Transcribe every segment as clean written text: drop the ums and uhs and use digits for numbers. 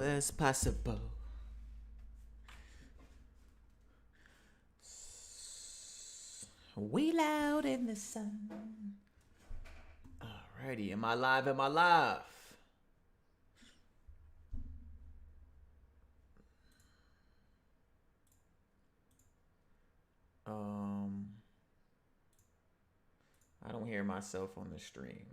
as possible. We loud in the sun. Alrighty, am I live? Am I live? I don't hear myself on the stream.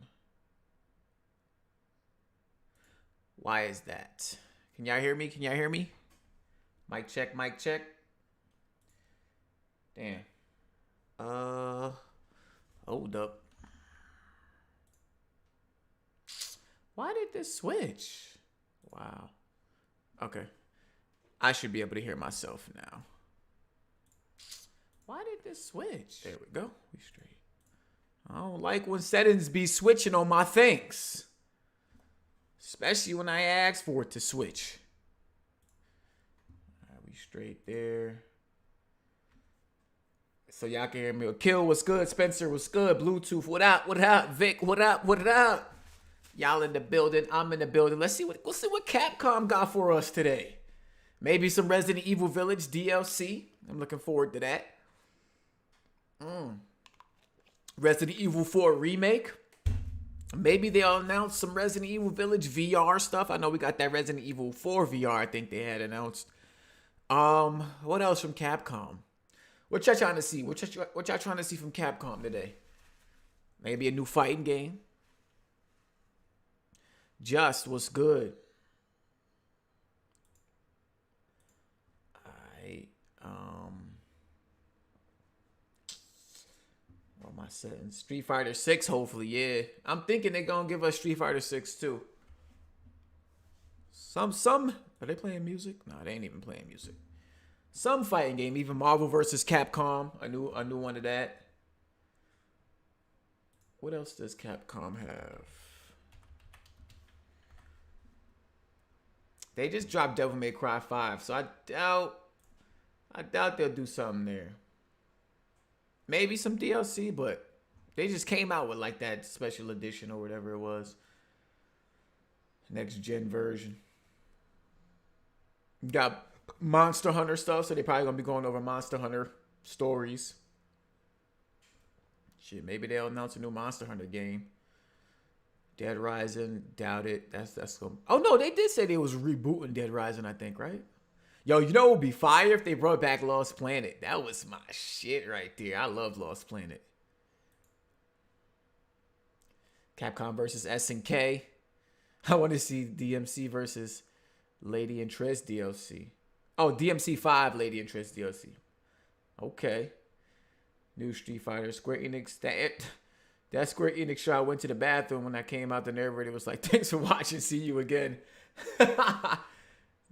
Why is that? Can y'all hear me? Can y'all hear me? Mic check, mic check. Damn. Hold up. Why did this switch? Wow. Okay. I should be able to hear myself now. Why did this switch? There we go. We straight. I don't like when settings be switching on my things. Especially when I ask for it to switch. All right, we straight there. So y'all can hear me. Kill was good. Spencer was good. Bluetooth. What up? What up? Vic, what up? What up? Y'all in the building. I'm in the building. Let's see what Capcom got for us today. Maybe some Resident Evil Village DLC. I'm looking forward to that. Resident Evil 4 remake. Maybe they'll announce some Resident Evil Village VR stuff. I know we got that Resident Evil 4 VR I think they had announced. What else from Capcom? What y'all trying to see? What y'all trying to see from Capcom today? Maybe a new fighting game. Just was good. What am I setting? Street Fighter 6, hopefully, yeah. I'm thinking they're gonna give us Street Fighter 6 too. Some are they playing music? No, they ain't even playing music. Some fighting game, even Marvel vs. Capcom. A new one of that. What else does Capcom have? They just dropped Devil May Cry 5, so I doubt they'll do something there. Maybe some DLC, but they just came out with like that special edition or whatever it was. Next gen version. Got Monster Hunter stuff, so they're probably gonna be going over Monster Hunter stories. Shit, maybe they'll announce a new Monster Hunter game. Dead Rising, doubt it. That's gonna. Oh no, they did say they was rebooting Dead Rising, I think, right? Yo, you know what would be fire if they brought back Lost Planet? That was my shit right there. I love Lost Planet. Capcom versus SNK. I want to see DMC versus Lady and Triss DLC. Oh, DMC 5 Lady and Triss DLC. Okay. New Street Fighter. Square Enix. That Square Enix show, I went to the bathroom when I came out. The narrator was like, thanks for watching. See you again.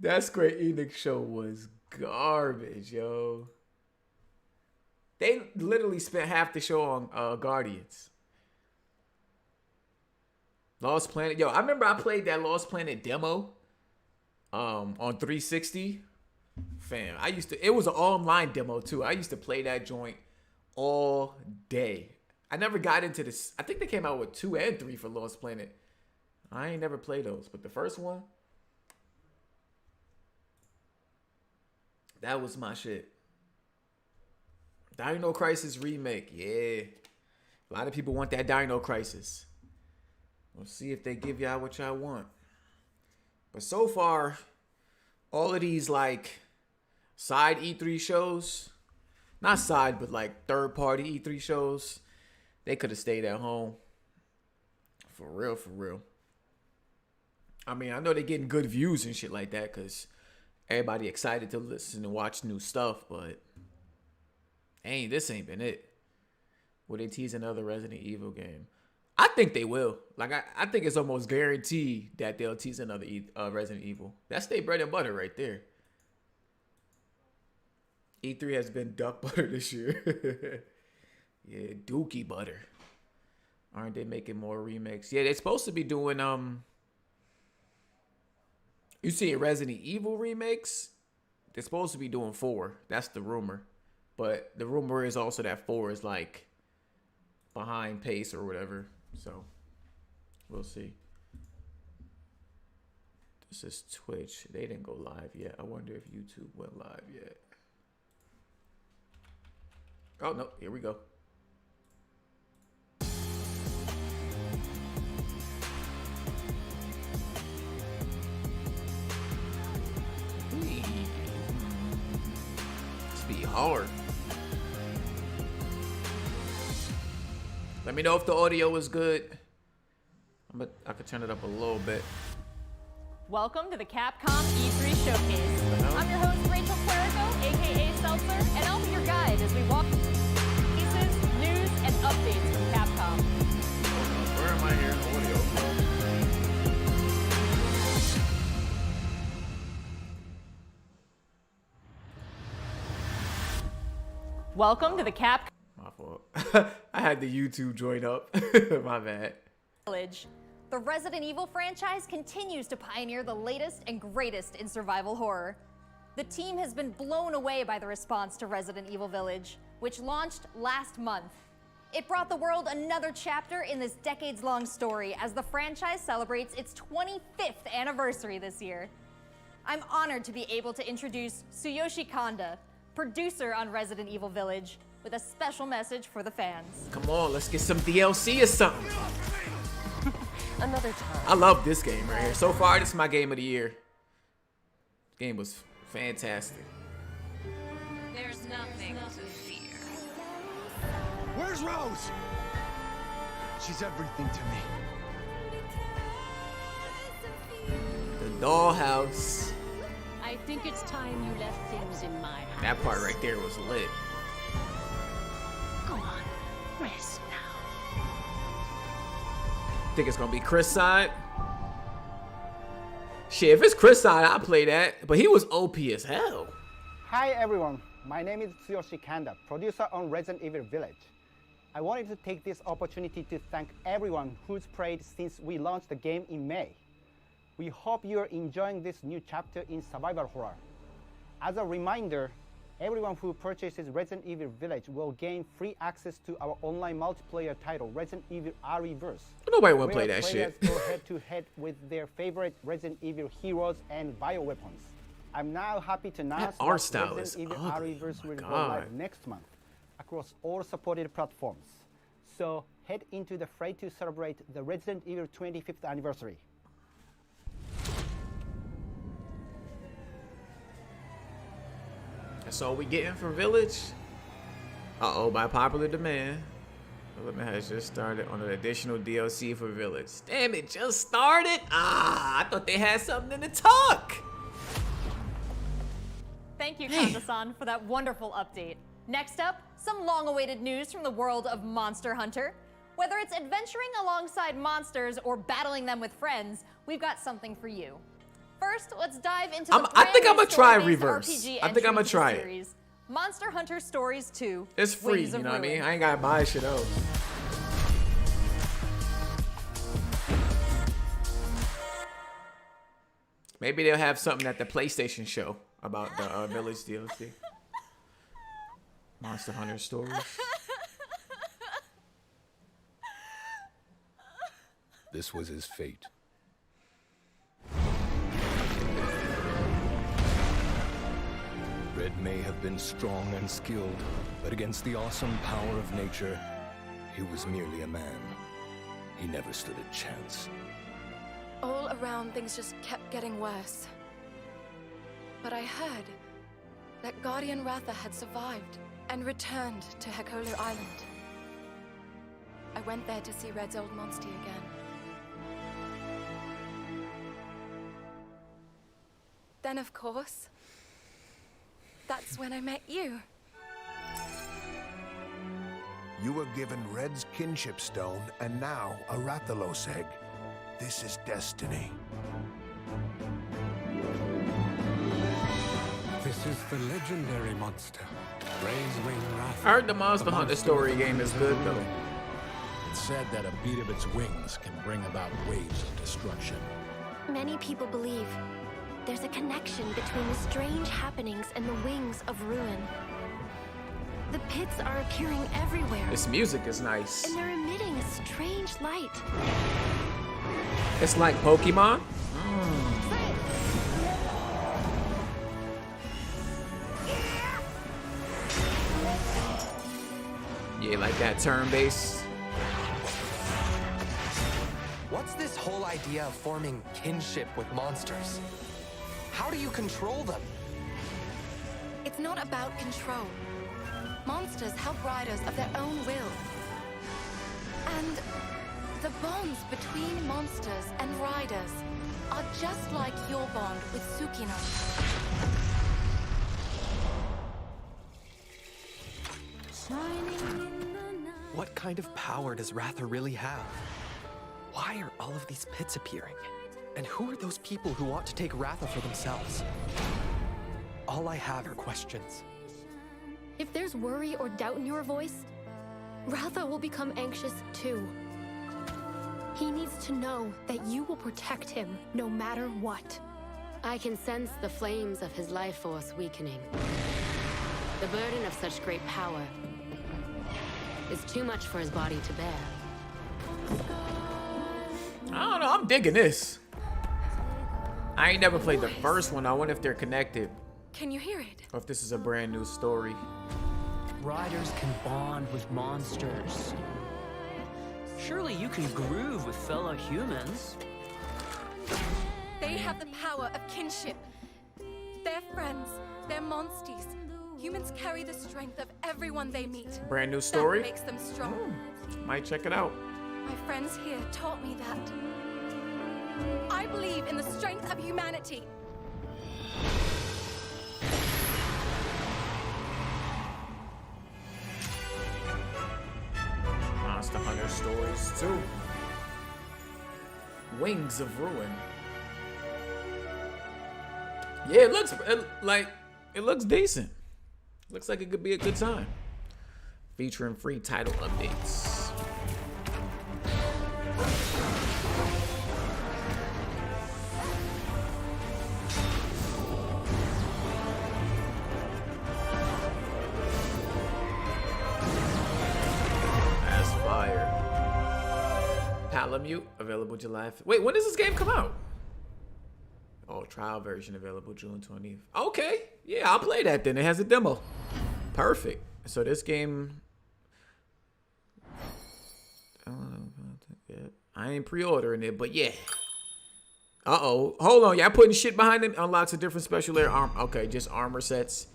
That Square Enix show was garbage, yo. They literally spent half the show on Guardians. Lost Planet. Yo, I remember I played that Lost Planet demo on 360. Fam, it was an online demo too. I used to play that joint all day. I never got into this. I think they came out with 2 and 3 for Lost Planet. I ain't never played those, but the first one, that was my shit. Dino Crisis remake. Yeah. A lot of people want that Dino Crisis. We'll see if they give y'all what y'all want. But so far, all of these like side E3 shows, not side, but like third party E3 shows, they could have stayed at home. For real, for real. I mean, I know they're getting good views and shit like that because everybody excited to listen and watch new stuff, but this ain't been it. Will they tease another Resident Evil game? I think they will. Like, I think it's almost guaranteed that they'll tease another Resident Evil. That's their bread and butter right there. E3 has been duck butter this year. Yeah, dookie butter. Aren't they making more remakes? Yeah, they're supposed to be doing, you see Resident Evil remakes? They're supposed to be doing 4. That's the rumor. But the rumor is also that 4 is like behind pace or whatever. So we'll see. This is Twitch. They didn't go live yet. I wonder if YouTube went live yet. Oh, no. Here we go. This be hard. Let me know if the audio is good. I could turn it up a little bit. Welcome to the Capcom E3 Showcase. I'm your host, Rachel Clerico, aka Seltzer, and I'll be your guide as we walk pieces, news, and updates from Capcom. Where am I hearing audio from? Welcome to the Capcom. My fault. I had the YouTube joint up. My bad. Village. The Resident Evil franchise continues to pioneer the latest and greatest in survival horror. The team has been blown away by the response to Resident Evil Village, which launched last month. It brought the world another chapter in this decades-long story as the franchise celebrates its 25th anniversary this year. I'm honored to be able to introduce Tsuyoshi Kanda, producer on Resident Evil Village, with a special message for the fans. Come on, let's get some DLC or something. Another time. I love this game right here. So far, this is my game of the year. This game was fantastic. There's nothing to fear. Where's Rose? She's everything to me. The dollhouse. I think it's time you left things in my house. That part right there was lit. Go on, rest now. Think it's gonna be Chris side. Shit, if it's Chris side, I'll play that. But he was OP as hell. Hi everyone, my name is Tsuyoshi Kanda, producer on Resident Evil Village. I wanted to take this opportunity to thank everyone who's played since we launched the game in May. We hope you're enjoying this new chapter in survival horror. As a reminder, everyone who purchases Resident Evil Village will gain free access to our online multiplayer title, Resident Evil ReVerse. Nobody wanna play that shit. Go head-to-head with their favorite Resident Evil heroes and bioweapons. I'm now happy to announce art that style Resident is Evil ugly. ReVerse Oh will my go God. live next month across all supported platforms. So head into the fray to celebrate the Resident Evil 25th anniversary. That's all we getting from Village. Uh-oh, by popular demand, development has just started on an additional DLC for Village. Damn, it just started? Ah, I thought they had something in the talk. Thank you, Kanda-san, for that wonderful update. Next up, some long-awaited news from the world of Monster Hunter. Whether it's adventuring alongside monsters or battling them with friends, we've got something for you. First, let's dive into the I think brand new I'ma try story-based Reverse. RPG I think I'ma entry into the try it. series, Monster Hunter Stories 2. It's free, Wings you of know what I mean? Ruin. I ain't gotta buy shit else. Maybe they'll have something at the PlayStation show about the Village DLC. Monster Hunter Stories. This was his fate. Red may have been strong and skilled, but against the awesome power of nature, he was merely a man. He never stood a chance. All around, things just kept getting worse. But I heard that Guardian Ratha had survived and returned to Hekolu Island. I went there to see Red's old monster again. Then, of course, that's when I met you. You were given Red's kinship stone, and now a Rathalos egg. This is destiny. This is the legendary monster, Raisewing Wrath. I heard the Monster Hunter story game is good though. It's said that a beat of its wings can bring about waves of destruction. Many people believe there's a connection between the strange happenings and the wings of ruin. The pits are appearing everywhere. This music is nice. And they're emitting a strange light. It's like Pokemon. Yeah, like that turn-based. What's this whole idea of forming kinship with monsters? How do you control them? It's not about control. Monsters help riders of their own will. And the bonds between monsters and riders are just like your bond with Tsukino. What kind of power does Ratha really have? Why are all of these pits appearing? And who are those people who want to take Ratha for themselves? All I have are questions. If there's worry or doubt in your voice, Ratha will become anxious too. He needs to know that you will protect him no matter what. I can sense the flames of his life force weakening. The burden of such great power is too much for his body to bear. I don't know. I'm digging this. I ain't never played the first one. I wonder if they're connected. Can you hear it? Or if this is a brand new story. Riders can bond with monsters. Surely you can groove with fellow humans. They have the power of kinship. They're friends. They're monsties. Humans carry the strength of everyone they meet. Brand new story? That makes them strong. Might check it out. My friends here taught me that. I believe in the strength of humanity. Monster Hunter Stories 2. Wings of Ruin. Yeah, it looks decent. Looks like it could be a good time. Featuring free title updates. That's fire. Palamute available July. Wait, when does this game come out? Oh, trial version available June 20th. Okay, yeah, I'll play that then. It has a demo. Perfect. So this game, I ain't pre-ordering it, but yeah. Uh-oh. Hold on, y'all putting shit behind it. Unlocks a different special air arm. Okay, just armor sets.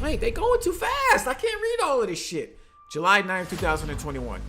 Wait, they going too fast. I can't read all of this shit. July 9th, 2021.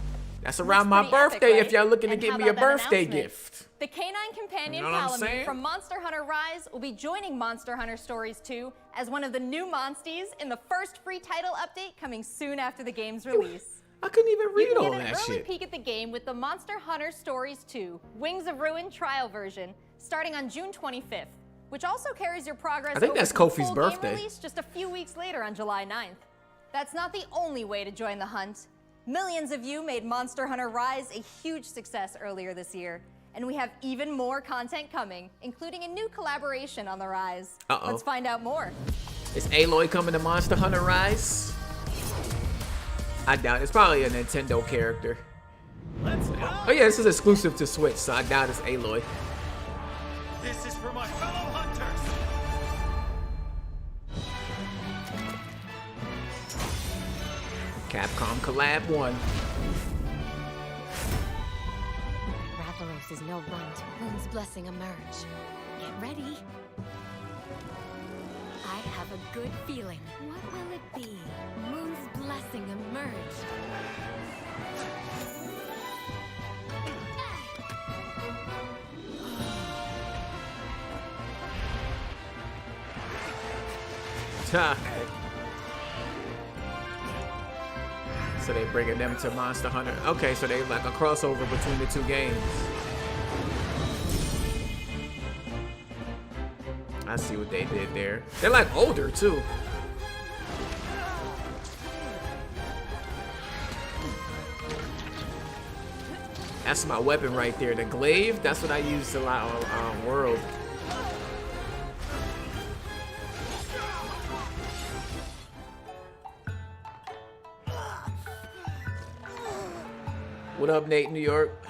That's around my birthday if y'all looking to give me a birthday gift. The canine companion You know what I'm Palamute saying? from Monster Hunter Rise will be joining Monster Hunter Stories 2 as one of the new monsties in the first free title update coming soon after the game's release. I couldn't even read all You that can get an early shit. peek at the game with the Monster Hunter Stories 2 Wings of Ruin trial version starting on June 25th, which also carries your progress I think over that's to the Kofi's full birthday. game release just a few weeks later on July 9th. That's not the only way to join the hunt. Millions of you made Monster Hunter Rise a huge success earlier this year, and we have even more content coming, including a new collaboration on the Rise. Uh-oh. Let's find out more. Is Aloy coming to Monster Hunter Rise? I doubt it. It's probably a Nintendo character. Oh yeah, this is exclusive to Switch, so I doubt it's Aloy. This is for my fellow hunters. Capcom Collab 1. Rathalos is no runt. Moon's blessing emerge. Get ready. I have a good feeling. What will it be? Moon's blessing emerge. Ha. So they bringing them to Monster Hunter. Okay, so they like a crossover between the two games. I see what they did there. They're like older too. That's my weapon right there. The glaive, that's what I use a lot on World. What up, Nate, New York?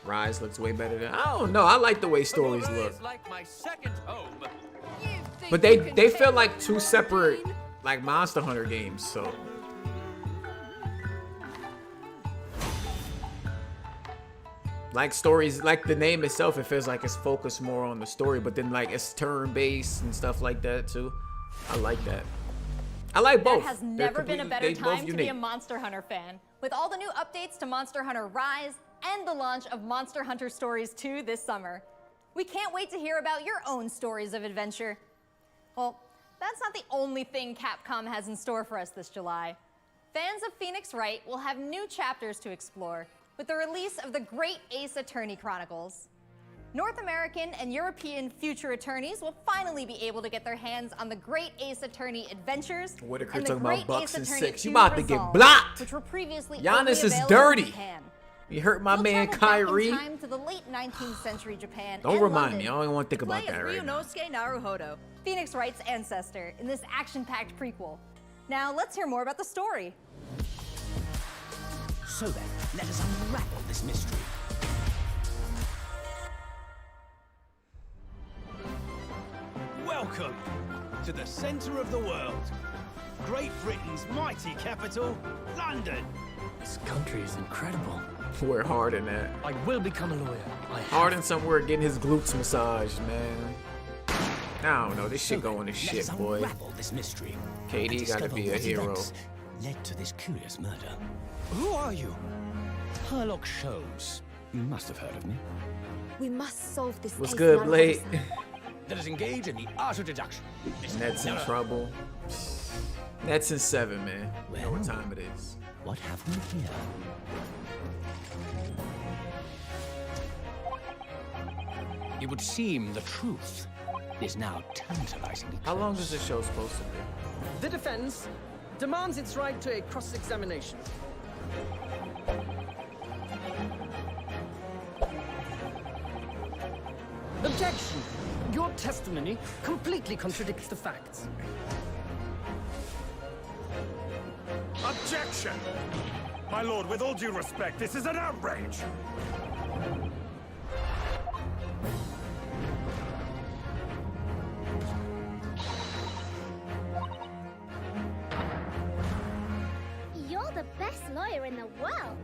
Rise looks way better than I don't know. I like the way stories look. Like my second home. But they feel like two separate like Monster Hunter games, so. Like stories, like the name itself, it feels like it's focused more on the story, but then like it's turn-based and stuff like that too. I like that. I like both. There has never been a better time to be a Monster Hunter fan. With all the new updates to Monster Hunter Rise and the launch of Monster Hunter Stories 2 this summer. We can't wait to hear about your own stories of adventure. Well, that's not the only thing Capcom has in store for us this July. Fans of Phoenix Wright will have new chapters to explore with the release of the Great Ace Attorney Chronicles. North American and European future attorneys will finally be able to get their hands on the Great Ace Attorney Adventures Whitaker and the talking Great about Bucks Ace and Attorney 6. You 2 about to get Resolve, blocked. which were previously Giannis only is available dirty. in Japan. You hurt my We'll man travel back in Kyrie. time to the late 19th century Japan Don't and remind London me. I don't even want to think to about play that as right now. Ryunosuke Naruhodo, Phoenix Wright's ancestor, in this action-packed prequel. Now let's hear more about the story. So then, let us unravel this mystery. Welcome to the center of the world. Great Britain's mighty capital, London. This country is incredible. We're hard in that. I will become a lawyer. Harden somewhere getting his glutes massaged, man. I don't know. This shit going to shit, boy. This mystery. KD got to be a hero. Led to this curious murder. Who are you? Herlock Sholmes. You must have heard of me. We must solve this What's case good, now. Blade? Let us engage in the art of deduction. Ned's in trouble. Ned's in 7, man. You know what time it is. What have we here? It would seem the truth is now tantalizingly close. How long is this show supposed to be? The defense demands its right to a cross-examination. Objection! Your testimony completely contradicts the facts. Objection! My lord, with all due respect, this is an outrage! You're the best lawyer in the world.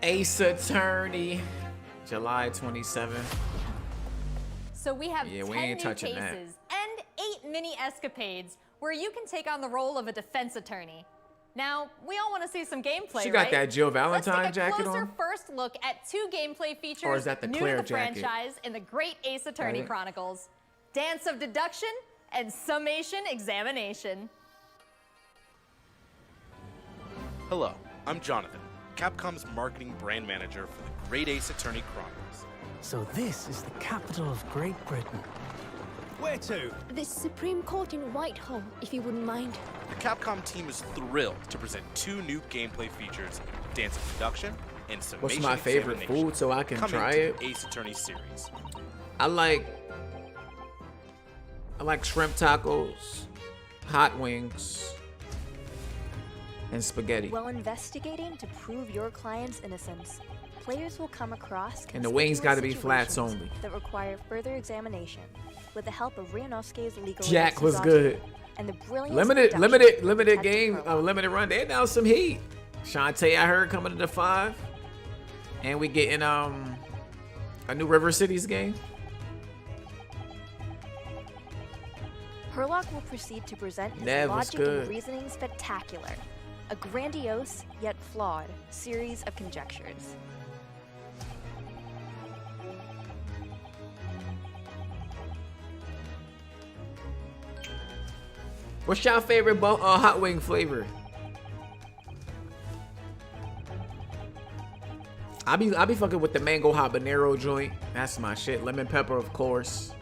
Ace Attorney, July 27th. So we have Yeah, we 10 ain't new touching cases and 8 mini escapades where you can take on the role of a defense attorney. Now, we all want to see some gameplay, She got right? that Jill Let's Valentine take a jacket closer on? first look at 2 gameplay features Or is that the new Claire to the jacket? franchise in the Great Ace Attorney Right. Chronicles: Dance of Deduction and Summation Examination. Hello, I'm Jonathan, Capcom's marketing brand manager for the Great Ace Attorney Chronicles. So this is the capital of Great Britain. Where to? The Supreme Court in Whitehall, if you wouldn't mind. The Capcom team is thrilled to present 2 new gameplay features, Dance of Deduction and Summation What's my favorite Examination, food so I can coming try to it? the Ace Attorney series. I like shrimp tacos, hot wings, and spaghetti. While investigating to prove your client's innocence, players will come across And the wings gotta be conspicuous flats situations only. that require further examination with the help of Ryunosuke's legal Jack was good. and the brilliant Limited game, limited run. They announced some heat. Shantae, I heard, coming to the 5, and we getting a new River Cities game. Herlock will proceed to present his Nev was logic good. and reasoning spectacular, a grandiose yet flawed series of conjectures. What's your favorite hot wing flavor? I be fucking with the mango habanero joint. That's my shit. Lemon pepper, of course.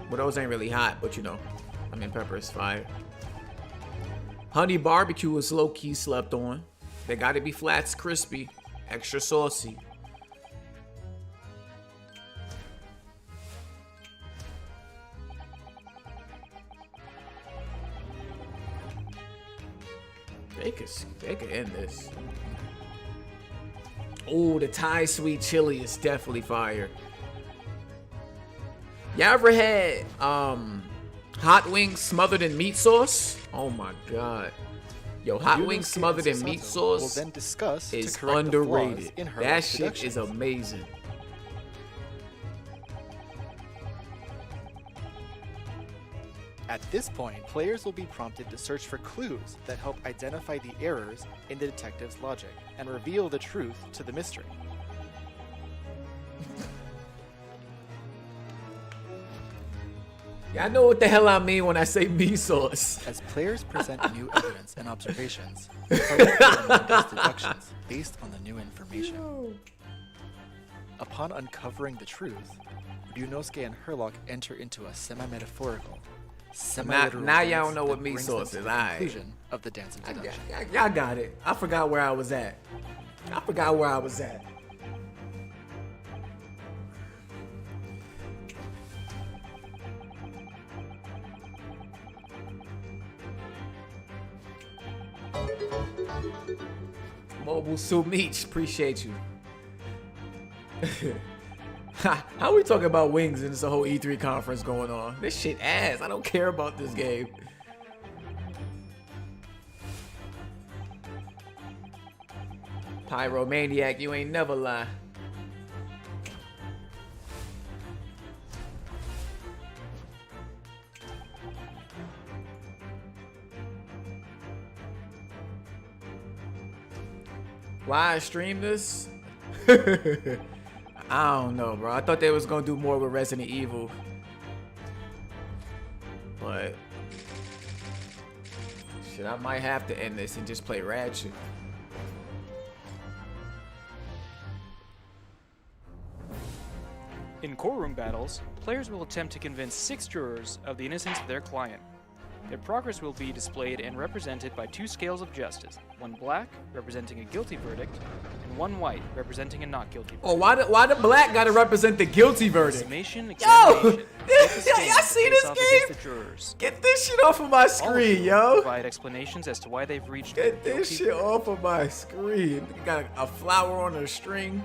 But those ain't really hot, but you know, lemon pepper is fire. Honey barbecue is low key slept on. They gotta be flats, crispy, extra saucy. They could end this. Oh, the Thai sweet chili is definitely fire. Y'all ever had hot wings smothered in meat sauce? Oh my god. Yo, hot wings smothered in meat sauce will then discuss is to correct the flaws underrated. in her That shit productions. is amazing. At this point, players will be prompted to search for clues that help identify the errors in the detective's logic and reveal the truth to the mystery. Y'all know what the hell I mean when I say meat sauce. As players present new evidence and observations, the player will make deductions based on the new information. Upon uncovering the truth, Ryunosuke and Herlock enter into a semi-metaphorical, semi-literal Now y'all dance don't know what that meat brings sauce them is. to the Alright. conclusion of the dance of deduction. Y'all got it. I forgot where I was at. Mobile Suit Meach, appreciate you. How we talking about wings and it's a whole E3 conference going on? This shit ass. I don't care about this game. Pyromaniac, you ain't never lie. Why I stream this? I don't know, bro. I thought they was gonna do more with Resident Evil, but shit, I might have to end this and just play Ratchet. In courtroom battles, players will attempt to convince 6 jurors of the innocence of their client. Their progress will be displayed and represented by 2 scales of justice, one black, representing a guilty verdict, and one white, representing a not guilty verdict. Oh, why the black gotta represent the guilty verdict? Summation, Yo! examination, Y'all see this game? the jurors. Get this shit off of my screen, yo! Provide explanations as to why they've reached Get this shit off of my screen. Got a flower on a string.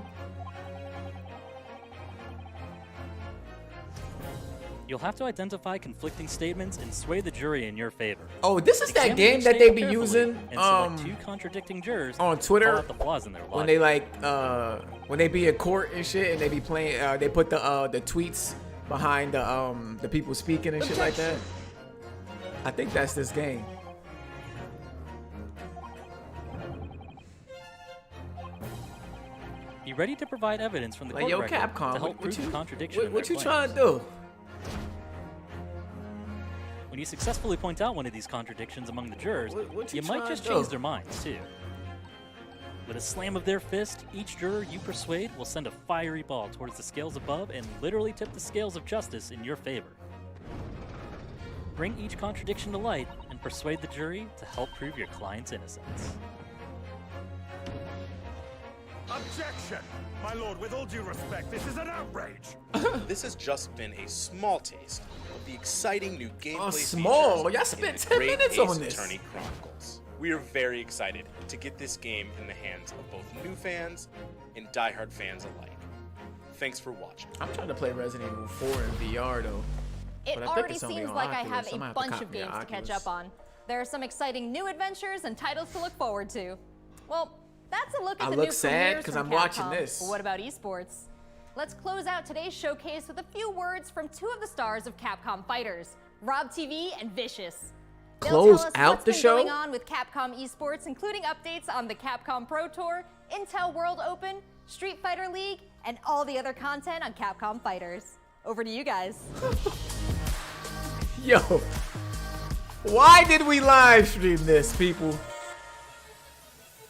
You'll have to identify conflicting statements and sway the jury in your favor. Oh, this is that Examine game each that they statement be carefully using and select 2 contradicting jurors on Twitter call out the flaws in their when logic. they like when they be in court and shit and they be playing they put the tweets behind the people speaking and shit like that. I think that's this game. Be ready to provide evidence from the Like, court yo, record Capcom, to help prove the contradiction in what their you claims. trying to do? When you successfully point out one of these contradictions among the jurors, what you you might trying just to change do? their minds, too. With a slam of their fist, each juror you persuade will send a fiery ball towards the scales above and literally tip the scales of justice in your favor. Bring each contradiction to light and persuade the jury to help prove your client's innocence. Objection! My lord, with all due respect, this is an outrage! This has just been a small taste of the exciting new gameplay small? features Y'all in spent the 10 Great minutes Ace on this. Attorney Chronicles. We are very excited to get this game in the hands of both new fans and diehard fans alike. Thanks for watching. I'm trying to play Resident Evil 4 in VR though. It But I think already it's only seems on like I Oculus. have I'm a gonna have to bunch cop of me an games to catch Oculus. up on. There are some exciting new adventures and titles to look forward to. Well, that's a look at I the look new sad premieres 'cause from I'm watching Capcom. this. But what about esports? Let's close out today's showcase with a few words from 2 of the stars of Capcom Fighters, Rob TV and Vicious. They'll Close tell us out what's the been show? going on with Capcom Esports, including updates on the Capcom Pro Tour, Intel World Open, Street Fighter League, and all the other content on Capcom Fighters. Over to you guys. Yo, why did we live stream this, people?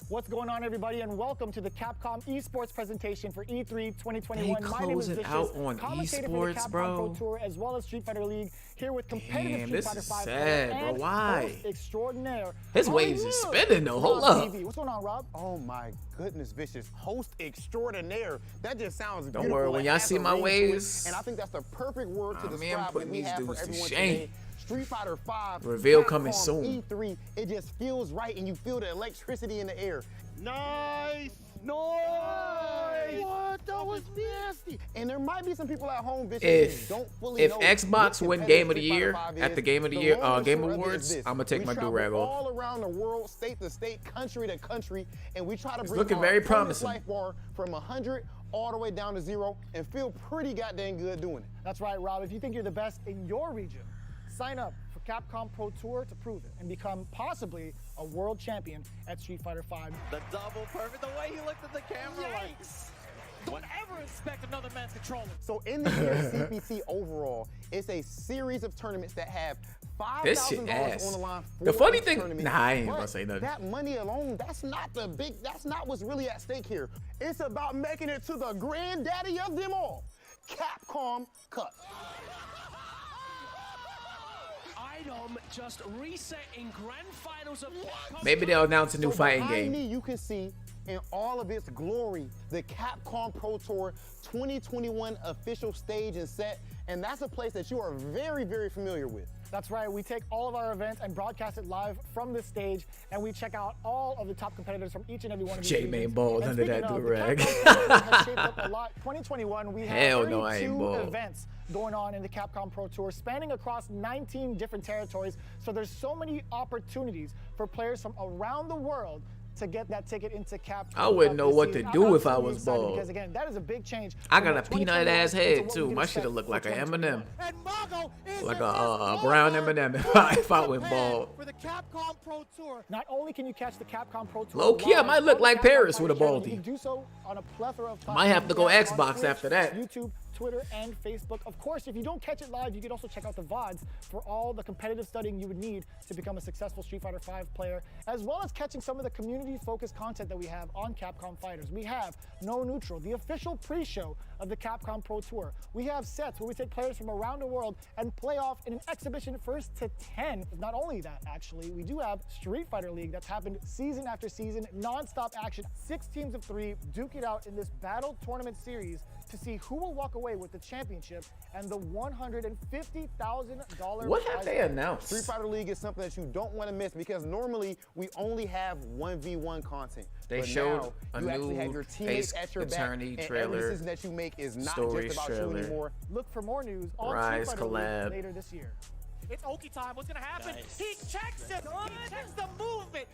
What's going on, everybody, and welcome to the Capcom Esports presentation for E3 2021. They My name is closing Vicious, out on commentator for esports, the Capcom bro. Pro Tour, as well as Street Fighter League, here with competitive Damn, Street this Fighter is 5 sad, player bro. and Why? host extraordinaire. His How are waves you? is spinning though. Hold Rob up. TV. What's going on, Rob? Oh my goodness, Vicious. Host extraordinaire. That just sounds Don't beautiful. worry, when It y'all has see a my ring to it, waves, and I think that's the perfect word to man, describe what putting we these have for dudes to everyone shame. today. Street Fighter 5 Reveal Capcom coming soon. E3, it just feels right, and you feel the electricity in the air. Nice! Nice! What the was nasty. And there might be some people at home vicious who don't fully know Xbox what win Game of the Street Year Fighter V at the is. Game of the The Year long Game and short of it Awards, is this. I'm gonna take We my travel do-rag off. all around the world, state to state, country to country, and we try to It's bring looking our very opponent's promising. life bar from 100 all the way down to 0 and feel pretty goddamn good doing it. That's right, Rob. If you think you're the best in your region, sign up for Capcom Pro Tour to prove it and become possibly a world champion at Street Fighter V. The double perfect, the way he looked at the camera. Yikes! Don't ever expect another man's controller. So in the year's CPC overall, it's a series of tournaments that have This shit $5,000 ass. on the line for The funny each thing, tournament. nah, I ain't But gonna say nothing. That money alone, that's not what's really at stake here. It's about making it to the granddaddy of them all, Capcom Cup. Item just reset in grand finals of Capcom. Maybe they'll announce a new So fighting behind game. me, you can see in all of its glory the Capcom Pro Tour 2021 official stage and set, and that's a place that you are very, very familiar with. That's right. We take all of our events and broadcast it live from this stage, and we check out all of the top competitors from each and every one of these J-Main regions. balls And under speaking that of, the do-rag. Capcom has shaped up a lot. 2021, we have Hell no, I 32 ain't bald. events going on in the Capcom Pro Tour, spanning across 19 different territories. So there's so many opportunities for players from around the world to get that ticket into Capcom. I wouldn't know this what to season. do I'm if I absolutely was excited bald. Because again, that is a big change. I from got a what peanut 2021 ass into head what we too. can My expect shit'll look for like an 2021. M&M. And Mago is Like the a brown M&M if I went bald. for the Capcom Pro Tour. Not only can you catch the Capcom Pro Tour Low key, I live might look on like the Capcom Paris with a Fighter channel, baldy. you can do so on a plethora of Might have to go platforms. We have Xbox on after that. YouTube, Twitter, and Facebook. Of course, if you don't catch it live, you can also check out the VODs for all the competitive studying you would need to become a successful Street Fighter V player, as well as catching some of the community-focused content that we have on Capcom Fighters. We have No Neutral, the official pre-show of the Capcom Pro Tour. We have sets where we take players from around the world and play off in an exhibition first to 10. Not only that, actually, we do have Street Fighter League that's happened season after season, non-stop action, 6 teams of 3, duke it out in this battle tournament series to see who will walk away with the championship and the $150,000 What have they Street announced? Fighter League is something that you don't want to miss because normally we only have 1v1 content. They but showed now, a you actually new have your teammates Ace at your Attorney back, trailer, and every decision that you make is not stories just about trailer. you anymore. Look for more news on Rise Street Fighter collab. League later this year. It's Oki time. What's gonna happen? Nice. He checks it. He checks the movement.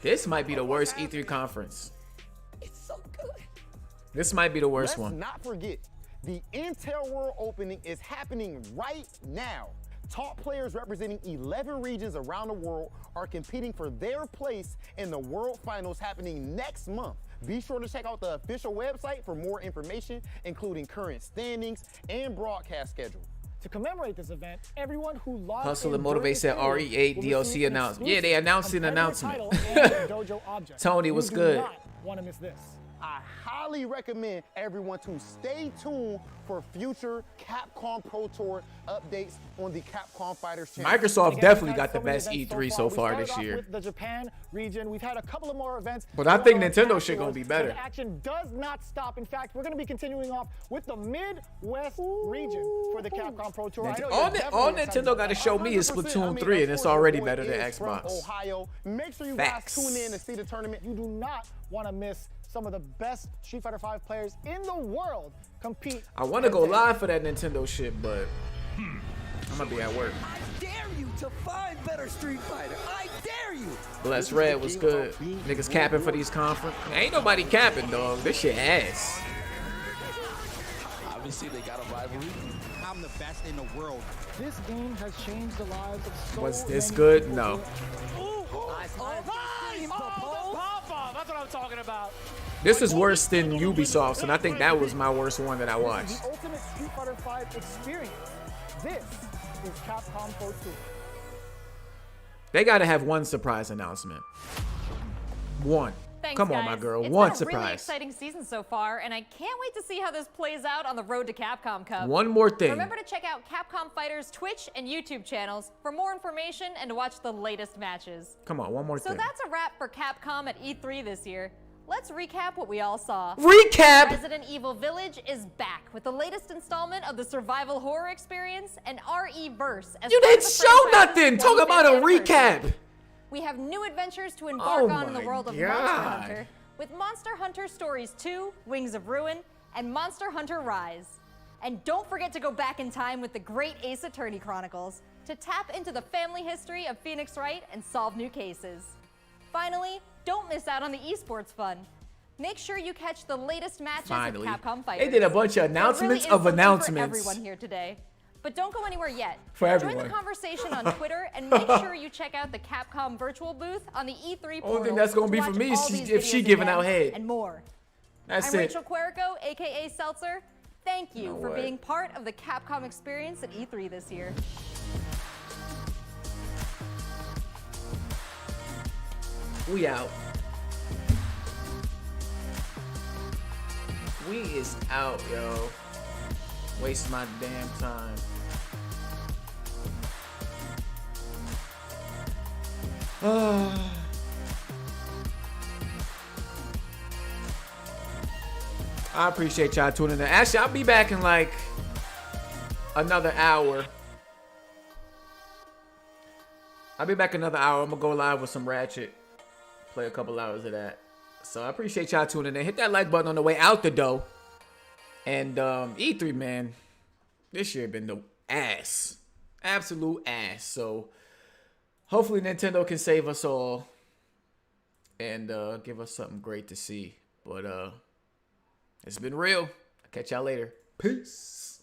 This might be the worst E3 conference. It's so good. This might be the worst Let's one. not forget, the Intel World Opening is happening right now. Top players representing 11 regions around the world are competing for their place in the World Finals happening next month. Be sure to check out the official website for more information, including current standings and broadcast schedule. To commemorate this event, everyone who logged Hustle in and Motivate during said the period RE8 will DLC receive an announcement. Yeah, they announced an exclusive announcement. competitive title and dojo object. Tony, You what's do good? not want to miss this. I highly recommend everyone to stay tuned for future Capcom Pro Tour updates on the Capcom Fighters channel. Microsoft Again, definitely we've got had the so many best events E3 so far We this started off year. with the Japan region. We've had a couple of more events. But I think going on Nintendo shit gonna be afterwards, better. so the action does not stop. In fact, we're going to be continuing off with the Midwest region for the Capcom Pro Tour. I know All, you're all definitely excited Nintendo about got to that. show me is 100%. Splatoon I mean, 3, and of it's course, already your boy better than is from Xbox. Ohio. Make sure you Facts. guys tune in to see the tournament. You do not want to miss some of the best Street Fighter V players in the world compete. I want to go head-to-head. live for that Nintendo shit, but I'm gonna be at work. I dare you to find better Street Fighter. I dare you. Bless Red was good. Niggas capping for these conference. Ain't nobody capping, dog. This shit ass. Obviously, they got a rivalry. I'm the best in the world. This game has changed the lives of so Was this many good? people. No. That's what I'm talking about. This is worse than Ubisoft's, and I think that was my worst one that I This watched. is the ultimate Street Fighter V experience. This is Capcom Pro Tour. They gotta have one surprise announcement. One. Thanks, Come guys. on, my girl. It's One been a really surprise. exciting season so far, and I can't wait to see how this plays out on the road to Capcom Cup. One more thing. Remember to check out Capcom Fighters' Twitch and YouTube channels for more information and to watch the latest matches. Come on, one more So thing. that's a wrap for Capcom at E3 this year. Let's recap what we all saw. Recap! Resident Evil Village is back with the latest installment of the survival horror experience and RE-verse. As You part didn't of the show franchise's nothing. Talk 25th about a anniversary. recap. We have new adventures to embark Oh on in the my world of Monster God. Hunter, with Monster Hunter Stories 2, Wings of Ruin, and Monster Hunter Rise. And don't forget to go back in time with the great Ace Attorney Chronicles to tap into the family history of Phoenix Wright and solve new cases. Finally, don't miss out on the esports fun. Make sure you catch the latest matches of Capcom Fighters. They did a bunch of announcements there really is of announcements. For everyone here today. But don't go anywhere yet. For everyone. Join the conversation on Twitter and make sure you check out the Capcom virtual booth on the E3 portal. Only thing that's gonna be for me is if she giving out head. And more. That's I'm it. Rachel Querico, aka Seltzer. Thank you for being part of the Capcom experience at E3 this year. We out. We is out, yo. Waste my damn time. I appreciate y'all tuning in. Actually, I'll be back in like another hour. I'll be back another hour. I'm gonna go live with some Ratchet. Play a couple hours of that. So I appreciate y'all tuning in. Hit that like button on the way out the door. And E3, man, this year been the ass. Absolute ass. So hopefully Nintendo can save us all and give us something great to see. But it's been real. I'll catch y'all later. Peace.